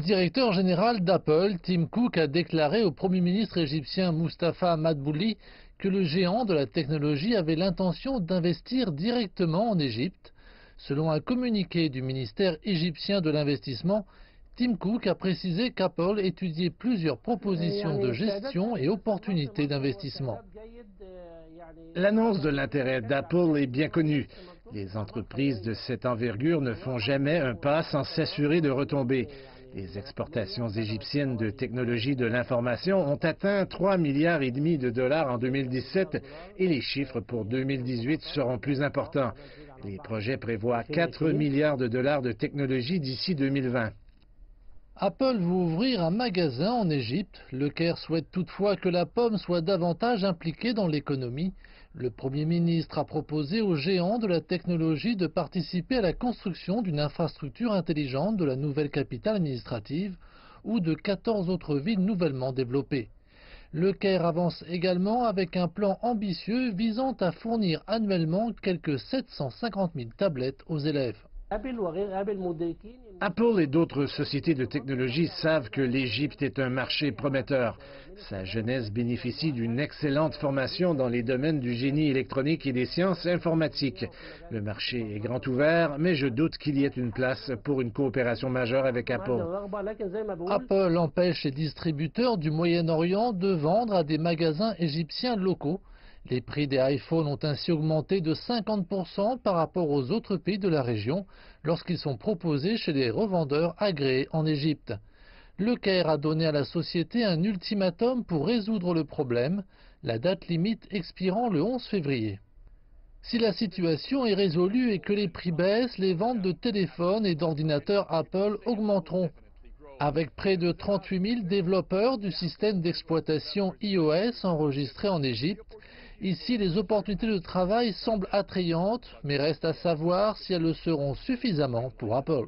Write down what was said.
directeur général d'Apple, Tim Cook, a déclaré au Premier ministre égyptien Mustafa Madbouli que le géant de la technologie avait l'intention d'investir directement en Égypte. Selon un communiqué du ministère égyptien de l'investissement, Tim Cook a précisé qu'Apple étudiait plusieurs propositions de gestion et opportunités d'investissement. L'annonce de l'intérêt d'Apple est bien connue. Les entreprises de cette envergure ne font jamais un pas sans s'assurer de retombées. Les exportations égyptiennes de technologies de l'information ont atteint 3,5 milliards de dollars en 2017 et les chiffres pour 2018 seront plus importants. Les projets prévoient 4 milliards de dollars de technologie d'ici 2020. Apple veut ouvrir un magasin en Égypte. Le Caire souhaite toutefois que la pomme soit davantage impliquée dans l'économie. Le Premier ministre a proposé aux géants de la technologie de participer à la construction d'une infrastructure intelligente de la nouvelle capitale administrative ou de 14 autres villes nouvellement développées. Le Caire avance également avec un plan ambitieux visant à fournir annuellement quelques 750 000 tablettes aux élèves. Apple et d'autres sociétés de technologie savent que l'Égypte est un marché prometteur. Sa jeunesse bénéficie d'une excellente formation dans les domaines du génie électronique et des sciences informatiques. Le marché est grand ouvert, mais je doute qu'il y ait une place pour une coopération majeure avec Apple. Apple empêche les distributeurs du Moyen-Orient de vendre à des magasins égyptiens locaux. Les prix des iPhones ont ainsi augmenté de 50% par rapport aux autres pays de la région lorsqu'ils sont proposés chez les revendeurs agréés en Égypte. Le Caire a donné à la société un ultimatum pour résoudre le problème, la date limite expirant le 11 février. Si la situation est résolue et que les prix baissent, les ventes de téléphones et d'ordinateurs Apple augmenteront. Avec près de 38 000 développeurs du système d'exploitation iOS enregistrés en Égypte, ici les opportunités de travail semblent attrayantes, mais reste à savoir si elles le seront suffisamment pour Apple.